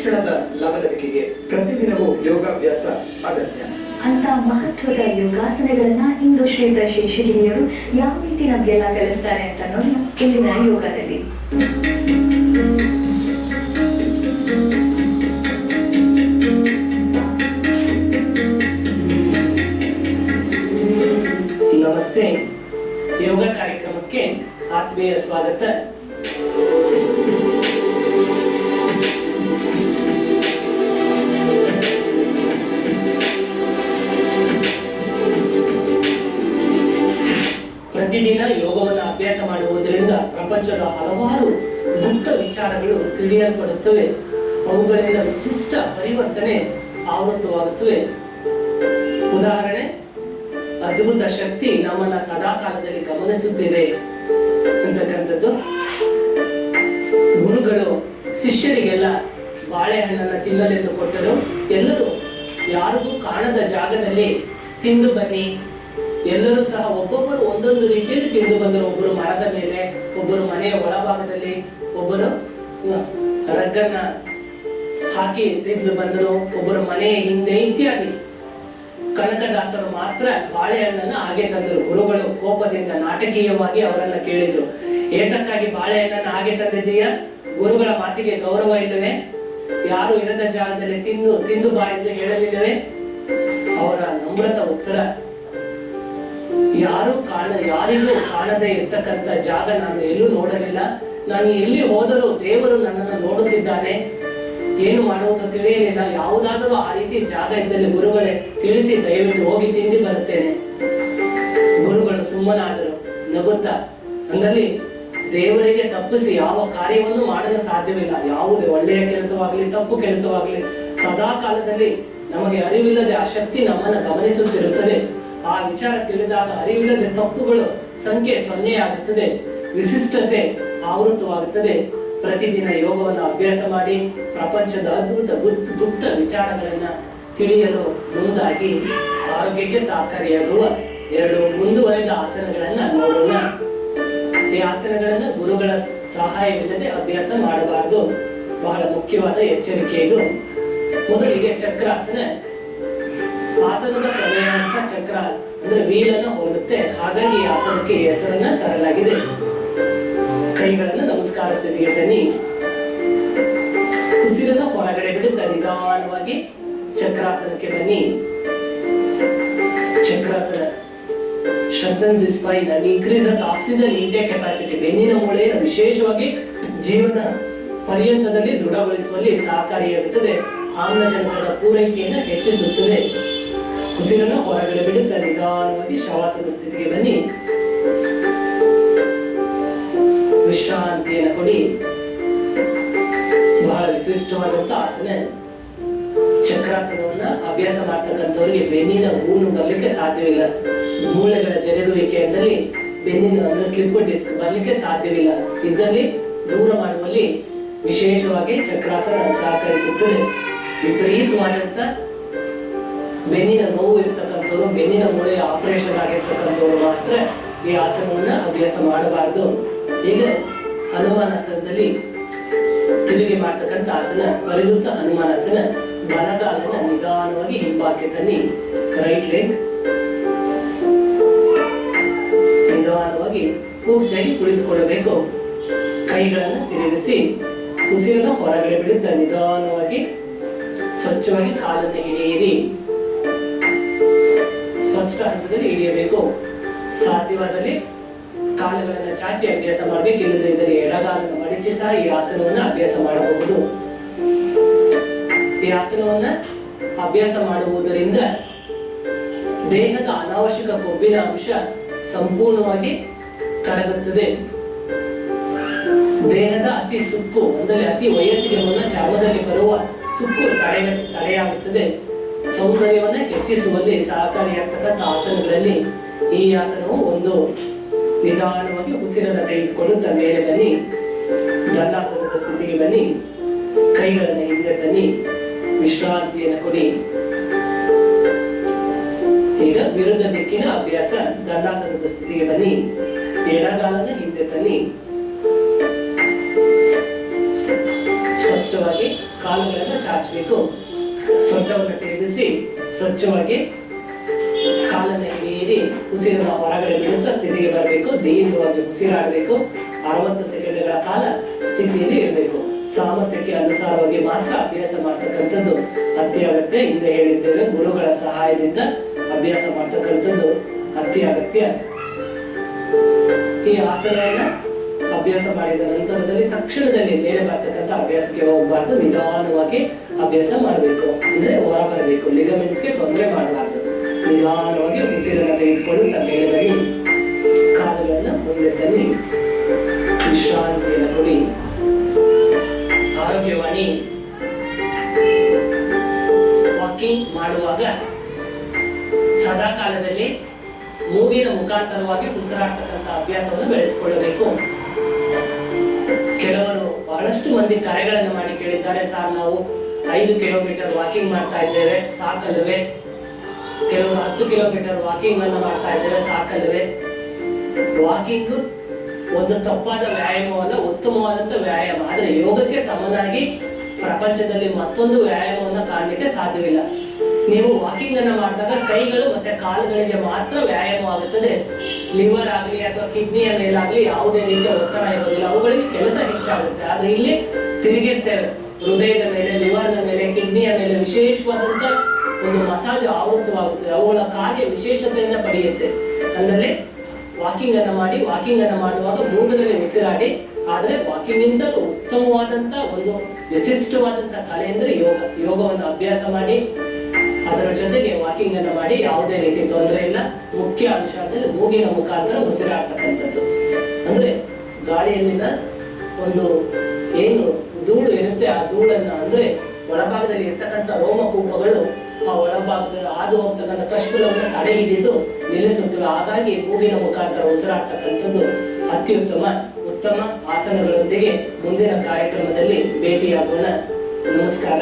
ಕ್ಷಣದ ಲವಲವಿಕೆಗೆ ಪ್ರತಿದಿನವೂ ಯೋಗಾಭ್ಯಾಸ ಅಗತ್ಯ ಅಂತ ಮಹತ್ವದ ಯೋಗಾಸನಗಳನ್ನ ಇಂದು ಶ್ರೀಯುತ ಶೇಷಗಿರಿಯವರು ಯಾವ ರೀತಿ ನಮಗೆಲ್ಲ ಕಲಿಸ್ತಾರೆ ಅಂತ ನೋಡಿ ಇಂದಿನ ಯೋಗದಲ್ಲಿ. ನಮಸ್ತೆ. ಯೋಗ ಕಾರ್ಯಕ್ರಮಕ್ಕೆ ಆತ್ಮೀಯ ಸ್ವಾಗತ. ಪ್ರತಿದಿನ ಯೋಗವನ್ನು ಅಭ್ಯಾಸ ಮಾಡುವುದರಿಂದ ಪ್ರಪಂಚದ ಹಲವಾರು ಗುಪ್ತ ವಿಚಾರಗಳು ತಿಳಿಯಲ್ಪಡುತ್ತವೆ. ಅವುಗಳಿಂದ ವಿಶಿಷ್ಟ ಪರಿವರ್ತನೆ ಆವೃತವಾಗುತ್ತವೆ. ಉದಾಹರಣೆ, ಅದ್ಭುತ ಶಕ್ತಿ ನಮ್ಮನ್ನ ಸದಾ ಕಾಲದಲ್ಲಿ ಗಮನಿಸುತ್ತಿದೆ ಅಂತಕ್ಕಂಥದ್ದು. ಗುರುಗಳು ಶಿಷ್ಯರಿಗೆಲ್ಲ ಬಾಳೆಹಣ್ಣನ್ನ ತಿನ್ನಲೆಂದು ಕೊಟ್ಟರು. ಎಲ್ಲರೂ ಯಾರಿಗೂ ಕಾಣದ ಜಾಗದಲ್ಲಿ ತಿಂದು ಬನ್ನಿ. ಎಲ್ಲರೂ ಸಹ ಒಬ್ಬೊಬ್ಬರು ಒಂದೊಂದು ರೀತಿಯಲ್ಲಿ ತಿಂದು ಬಂದರು. ಒಬ್ಬರು ಮರದ ಮೇಲೆ, ಒಬ್ಬರು ಮನೆಯ ಒಳಭಾಗದಲ್ಲಿ, ಒಬ್ಬರು ರಗ್ಗನ್ನ ಹಾಕಿ ತಿಂದು ಬಂದರು, ಒಬ್ಬರು ಮನೆಯ ಹಿಂದೆ ಇತ್ಯಾದಿ. ಕನಕದಾಸರು ಮಾತ್ರ ಬಾಳೆಹಣ್ಣನ್ನ ಹಾಗೆ ತಂದರು. ಗುರುಗಳು ಕೋಪದಿಂದ ನಾಟಕೀಯವಾಗಿ ಅವರನ್ನ ಕೇಳಿದ್ರು, ಏತಕ್ಕಾಗಿ ಬಾಳೆಹಣ್ಣನ್ನ ಹಾಗೆ ತಂದಿದ್ದೀಯ? ಗುರುಗಳ ಮಾತಿಗೆ ಗೌರವ ಇಲ್ಲವೇ? ಯಾರು ಇರದ ಜಾಗದಲ್ಲಿ ತಿಂದು ಬಾ ಎಂದು ಹೇಳಲಿಲ್ಲವೇ? ಅವರ ನಮ್ರತ ಉತ್ತರ, ಯಾರಿಗೂ ಕಾಣದೇ ಇರ್ತಕ್ಕಂಥ ಜಾಗ ನಾನು ಎಲ್ಲೂ ನೋಡಲಿಲ್ಲ. ನಾನು ಎಲ್ಲಿ ಹೋದರೂ ದೇವರು ನನ್ನನ್ನು ನೋಡುತ್ತಿದ್ದಾನೆ. ಏನು ಮಾಡುವುದು ತಿಳಿಯಲಿಲ್ಲ. ಯಾವುದಾದರೂ ಆ ರೀತಿ ಜಾಗ ಇದ್ದಲ್ಲಿ ಗುರುಗಳೇ ತಿಳಿಸಿ, ದಯವಿಟ್ಟು ಹೋಗಿ ತಿಂದು ಬರುತ್ತೇನೆ. ಗುರುಗಳು ಸುಮ್ಮನಾದರು ನಗುತ್ತಾ. ಅಂದಲ್ಲಿ ದೇವರಿಗೆ ತಪ್ಪಿಸಿ ಯಾವ ಕಾರ್ಯವನ್ನು ಮಾಡಲು ಸಾಧ್ಯವಿಲ್ಲ. ಯಾವುದೇ ಒಳ್ಳೆಯ ಕೆಲಸವಾಗಲಿ ತಪ್ಪು ಕೆಲಸವಾಗಲಿ ಸದಾ ಕಾಲದಲ್ಲಿ ನಮಗೆ ಅರಿವಿಲ್ಲದೆ ಆ ಶಕ್ತಿ ನಮ್ಮನ್ನ ಗಮನಿಸುತ್ತಿರುತ್ತದೆ. ಆ ವಿಚಾರ ತಿಳಿದಾಗ ಅರಿವಿಲ್ಲದೆ ತಪ್ಪುಗಳು ಸಂಖ್ಯೆ 0 ಆಗುತ್ತದೆ, ವಿಶಿಷ್ಟತೆ ಆವೃತವಾಗುತ್ತದೆ. ಪ್ರತಿದಿನ ಯೋಗವನ್ನು ಅಭ್ಯಾಸ ಮಾಡಿ ಪ್ರಪಂಚದ ಅದ್ಭುತ ಗುಪ್ತ ವಿಚಾರಗಳನ್ನ ತಿಳಿಯಲು ಮುಂದಾಗಿ ಆರೋಗ್ಯಕ್ಕೆ ಸಹಕಾರಿಯಾಗುವ 2 ಮುಂದುವರೆದ ಆಸನಗಳನ್ನ ನೋಡೋಣ. ಈ ಆಸನಗಳನ್ನ ಗುರುಗಳ ಸಹಾಯವಿಲ್ಲದೆ ಅಭ್ಯಾಸ ಮಾಡಬಾರದು. ಬಹಳ ಮುಖ್ಯವಾದ ಎಚ್ಚರಿಕೆ ಇದು. ಮೊದಲಿಗೆ ಚಕ್ರಾಸನ. ಆಸನದ ಪ್ರಮೇಯ ಅಂತ ಚಕ್ರ ಅಂದ್ರೆ ವೀಲನ್ನ ಹೋಲುತ್ತೆ. ಹಾಗಾಗಿ ಈ ಆಸನಕ್ಕೆ ಹೆಸರನ್ನ ತರಲಾಗಿದೆ. ಕೈಗಳನ್ನು ನಮಸ್ಕಾರ ಸ್ಥಿತಿಗೆ ತನ್ನಿ. ಉಸಿರನ್ನ ಹೊರಗಡೆ ಬಿಡುತ್ತಾ ನಿಧಾನವಾಗಿ ಚಕ್ರಾಸನಕ್ಕೆ ಬನ್ನಿ. Chakrasana strengthens the spine and increases oxygen intake capacity. ಬೆನ್ನಿನ ಮೂಳೆಯನ್ನು ವಿಶೇಷವಾಗಿ ಜೀವನ ಪರ್ಯಂತದಲ್ಲಿ ದೃಢಗೊಳಿಸುವಲ್ಲಿ ಸಹಕಾರಿಯಾಗುತ್ತದೆ. ಆಮ್ಲಜನಕದ ಪೂರೈಕೆಯನ್ನು ಹೆಚ್ಚಿಸುತ್ತದೆ. ಉಸಿರನ್ನು ಹೊರಗಡೆ ಬಿಡುತ್ತಾ ನಿಧಾನವಾಗಿ ಶ್ವಾಸದ ಸ್ಥಿತಿಗೆ ಬನ್ನಿ. ವಿಶ್ರಾಂತಿಯನ್ನು ಕೊಡಿ. ಬಹಳ ವಿಶಿಷ್ಟವಾದಂತ ಆಸನ. ಚಕ್ರಾಸನವನ್ನ ಅಭ್ಯಾಸ ಮಾಡ್ತಕ್ಕಂಥವರಿಗೆ ಬೆನ್ನಿನ ಊನು ಬರ್ಲಿಕ್ಕೆ ಸಾಧ್ಯವಿಲ್ಲ. ಮೂಳೆಗಳ ಜರುಗುವಿಕೆಯಲ್ಲಿ ಬೆನ್ನಿನ ಅಂದ್ರೆ ಸ್ಲಿಪ್ ಡಿಸ್ಕ್ ಬರ್ಲಿಕ್ಕೆ ಸಾಧ್ಯವಿಲ್ಲ. ಇದ್ದಲ್ಲಿ ದೂರ ಮಾಡುವಲ್ಲಿ ವಿಶೇಷವಾಗಿ ಚಕ್ರಾಸನ ಸಹಕರಿಸುತ್ತದೆ. ವಿಪರೀತವಾದಂತ ಬೆನ್ನಿನ ನೋವು ಇರ್ತಕ್ಕಂಥವ್ರು, ಬೆನ್ನಿನ ಮೂಳೆಯ ಆಪರೇಷನ್ ಆಗಿರ್ತಕ್ಕಂಥವ್ರು ಮಾತ್ರ ಈ ಆಸನವನ್ನ ಅಭ್ಯಾಸ ಮಾಡಬಾರದು. ಈಗ ಹನುಮಾನಾಸನದಲ್ಲಿ ತಿರುಗಿ ಮಾಡ್ತಕ್ಕಂಥ ಆಸನ ಪರಿವೃತ್ತ ಹನುಮಾನಾಸನ. ಬಲಗಾಲನ್ನ ನಿಧಾನವಾಗಿ ಹಿಂಬಾಕಿ ತನ್ನಿ. ರೈಟ್ ಲೆಗ್ ನಿಧಾನವಾಗಿ ಪೂರ್ತಿಯಾಗಿ ಕುಳಿತುಕೊಳ್ಳಬೇಕು. ಕೈಗಳನ್ನ ತಿರುಗಿಸಿ ಉಸಿರನ್ನ ಹೊರಗಡೆ ಬಿಡುತ್ತಾ ನಿಧಾನವಾಗಿ ಸ್ವಚ್ಛವಾಗಿ ಕಾಲನ್ನ ಹಿಡಿಯಿರಿ. ಸ್ಪಷ್ಟ ಹಂತದಲ್ಲಿ ಹಿಡಿಯಬೇಕು. ಸಾಧ್ಯವಾದಲ್ಲಿ ಕಾಲುಗಳನ್ನ ಚಾಚಿ ಅಭ್ಯಾಸ ಮಾಡಬೇಕು. ಇಲ್ಲದಿದ್ದರೆ ಎಡಗಾಲನ್ನು ಮಡಚಿ ಸಹ ಈ ಆಸನವನ್ನ ಅಭ್ಯಾಸ ಮಾಡಬಹುದು. ಈ ಆಸನವನ್ನ ಅಭ್ಯಾಸ ಮಾಡುವುದರಿಂದ ದೇಹದ ಅನಾವಶ್ಯಕ ಕೊಬ್ಬಿನ ಅಂಶ ಸಂಪೂರ್ಣವಾಗಿ ಕರಗುತ್ತದೆ. ದೇಹದ ಅತಿ ಸುಕ್ಕು ಅಂದರೆ ಅತಿ ವಯಸ್ಸಿಗೆ ಮುನ್ನ ಚರ್ಮದಲ್ಲಿ ಬರುವ ಸುಕ್ಕು ತಡೆಯಾಗುತ್ತದೆ. ಸೌಂದರ್ಯವನ್ನ ಹೆಚ್ಚಿಸುವಲ್ಲಿ ಸಹಕಾರಿಯಾಗ್ತಕ್ಕಂಥ ಆಸನಗಳಲ್ಲಿ ಈ ಆಸನವು ಒಂದು. ನಿಧಾನವಾಗಿ ಉಸಿರನ್ನು ತೆಗೆದುಕೊಳ್ಳುತ್ತಾ ಮೇಲೆ ಬನ್ನಿ. ದಂಡಾಸನದ ಸ್ಥಿತಿಗೆ ಬನ್ನಿ. ಕೈಗಳನ್ನು ಹಿಂದೆ ತನ್ನಿ. ವಿಶ್ರಾಂತಿಯನ್ನು ಕೊಡಿ. ಈಗ ವಿರುದ್ಧ ದಿಕ್ಕಿನ ಅಭ್ಯಾಸ. ದಂಡಾಸನದ ಸ್ಥಿತಿಗೆ ಬನ್ನಿ. ಎಡಗಾಲನ ಹಿಂದೆ ತನ್ನಿ. ಸ್ಪಷ್ಟವಾಗಿ ಕಾಲುಗಳನ್ನು ಚಾಚಬೇಕು. ಸೊಂಟವನ್ನು ತಿರುಗಿಸಿ ಸ್ವಚ್ಛವಾಗಿ ಕಾಲನ್ನ ಏರಿ ಉಸಿರನ್ನ ಹೊರಗಡೆ ಬಿಡುತ್ತಾ ಸ್ಥಿತಿಗೆ ಬರಬೇಕು. ದೀರ್ಘವಾಗಿ ಉಸಿರಾಡಬೇಕು. 60 ಸೆಕೆಂಡ್ಗಳ ಕಾಲ ಸ್ಥಿತಿಯಲ್ಲಿ ಇರಬೇಕು. ಸಾಮರ್ಥ್ಯಕ್ಕೆ ಅನುಸಾರವಾಗಿ ಮಾತ್ರ ಅಭ್ಯಾಸ ಮಾಡ್ತಕ್ಕಂಥದ್ದು ಅತ್ಯಗತ್ಯ. ಹಿಂದೆ ಹೇಳಿದ್ದೇವೆ, ಗುರುಗಳ ಸಹಾಯದಿಂದ ಅಭ್ಯಾಸ ಮಾಡ್ತಕ್ಕಂಥದ್ದು ಅತ್ಯಗತ್ಯ. ಈ ಆಸನವನ್ನ ಅಭ್ಯಾಸ ಮಾಡಿದ ನಂತರದಲ್ಲಿ ತಕ್ಷಣದಲ್ಲಿ ಮೇಲೆ ಬರ್ತಕ್ಕಂಥ ಅಭ್ಯಾಸಕ್ಕೆ ಹೋಗಬಾರ್ದು. ನಿಧಾನವಾಗಿ ಅಭ್ಯಾಸ ಮಾಡಬೇಕು. ಅಂದ್ರೆ ಹೊರ ಬರಬೇಕು. ಲಿಗಮೆಂಟ್ಸ್ಗೆ ತೊಂದರೆ ಮಾಡಬಾರ್ದು. ನಿಧಾನವಾಗಿ ಉಸಿರನ್ನ ತೆಗೆದುಕೊಂಡು ಮೇಲೆ ಬನ್ನಿ. ಕಾಲುಗಳನ್ನ ಮುಂದೆ ತನ್ನಿ. ವಿಶ್ರಾಂತಿಯನ್ನು ಕೊಡಿ. ಆರೋಗ್ಯವಾಣಿ ವಾಕಿಂಗ್ ಮಾಡುವಾಗ ಸದಾ ಕಾಲದಲ್ಲಿ ಮೂಗಿನ ಮುಖಾಂತರವಾಗಿ ಉಸಿರಾಡ್ತಕ್ಕಂಥ ಅಭ್ಯಾಸವನ್ನು ಬೆಳೆಸಿಕೊಳ್ಳಬೇಕು. ಕೆಲವರು ಬಹಳಷ್ಟು ಮಂದಿ ಕರೆಗಳನ್ನು ಮಾಡಿ ಕೇಳಿದ್ದಾರೆ, ಸರ್ ನಾವು 5 ಕಿಲೋಮೀಟರ್ ವಾಕಿಂಗ್ ಮಾಡ್ತಾ ಇದ್ದೇವೆ, ಸಾಕಲ್ವೇ? ಕೆಲವರು 10 ಕಿಲೋಮೀಟರ್ ವಾಕಿಂಗ್ ಅನ್ನು ಮಾಡ್ತಾ ಇದ್ದೇವೆ, ಸಾಕಲ್ವೇ? ವಾಕಿಂಗ್ ಒಂದು ತಪ್ಪಾದ ವ್ಯಾಯಾಮವಲ್ಲ, ಉತ್ತಮವಾದಂತ ವ್ಯಾಯಾಮ. ಆದ್ರೆ ಯೋಗಕ್ಕೆ ಸಮನಾಗಿ ಪ್ರಪಂಚದಲ್ಲಿ ಮತ್ತೊಂದು ವ್ಯಾಯಾಮವನ್ನ ಕಾಣಲಿಕ್ಕೆ ಸಾಧ್ಯವಿಲ್ಲ. ನೀವು ವಾಕಿಂಗ್ ಅನ್ನ ಮಾಡಿದಾಗ ಕೈಗಳು ಮತ್ತೆ ಕಾಲುಗಳಿಗೆ ಮಾತ್ರ ವ್ಯಾಯಾಮವಾಗುತ್ತದೆ. ಲಿವರ್ ಆಗಲಿ ಅಥವಾ ಕಿಡ್ನಿಯ ಮೇಲಾಗ್ಲಿ ಯಾವುದೇ ರೀತಿಯ ಒತ್ತಡ ಇರೋದಿಲ್ಲ. ಅವುಗಳಿಗೆ ಕೆಲಸ ಹೆಚ್ಚಾಗುತ್ತೆ. ಆದ್ರೆ ಇಲ್ಲಿ ತಿರುಗಿರ್ತೇವೆ. ಹೃದಯದ ಮೇಲೆ, ಲಿವರ್ನ ಮೇಲೆ, ಕಿಡ್ನಿಯ ಮೇಲೆ ವಿಶೇಷವಾದಂತ ಒಂದು ಮಸಾಜ್ ಆವೃತವಾಗುತ್ತದೆ. ಅವುಗಳ ಕಾರ್ಯ ವಿಶೇಷತೆಯನ್ನ ಪಡೆಯುತ್ತೆ. ಅಂದ್ರೆ ವಾಕಿಂಗ್ ಅನ್ನ ಮಾಡಿ, ವಾಕಿಂಗ್ ಅನ್ನ ಮಾಡುವಾಗ ಮೂಗಿನಲ್ಲಿ ಉಸಿರಾಡಿ. ಆದ್ರೆ ವಾಕಿಂಗ್ ಇಂದಲೂ ಉತ್ತಮವಾದಂತ ಒಂದು ವಿಶಿಷ್ಟವಾದಂತ ಕಲೆ ಅಂದ್ರೆ ಯೋಗ. ಯೋಗವನ್ನು ಅಭ್ಯಾಸ ಮಾಡಿ, ಅದರ ಜೊತೆಗೆ ವಾಕಿಂಗ್ ಅನ್ನ ಮಾಡಿ, ಯಾವುದೇ ರೀತಿ ತೊಂದರೆ ಇಲ್ಲ. ಮುಖ್ಯ ಅಂಶ ಅಂದ್ರೆ ಮೂಗಿನ ಮುಖಾಂತರ ಉಸಿರಾಡ್ತಕ್ಕಂಥದ್ದು. ಅಂದ್ರೆ ಗಾಳಿಯಲ್ಲಿನ ಒಂದು ಏನು ಧೂಳು ಇರುತ್ತೆ, ಆ ಧೂಳನ್ನ ಅಂದ್ರೆ ಒಳಭಾಗದಲ್ಲಿ ಇರ್ತಕ್ಕಂಥ ರೋಮಕೂಪಗಳು ಆ ಒಳಭಾಗದ ಹಾದು ಹೋಗ್ತಕ್ಕಂಥ ಕಶ್ಮಲವನ್ನು ತಡೆ ಹಿಡಿದು ನಿಲ್ಲಿಸುತ್ತವೆ. ಹಾಗಾಗಿ ಮೂಗಿನ ಮುಖಾಂತರ ಉಸಿರಾಡ್ತಕ್ಕಂಥದ್ದು ಅತ್ಯುತ್ತಮ. ಉತ್ತಮ ಆಸನಗಳೊಂದಿಗೆ ಮುಂದಿನ ಕಾರ್ಯಕ್ರಮದಲ್ಲಿ ಭೇಟಿಯಾಗೋಣ. ನಮಸ್ಕಾರ.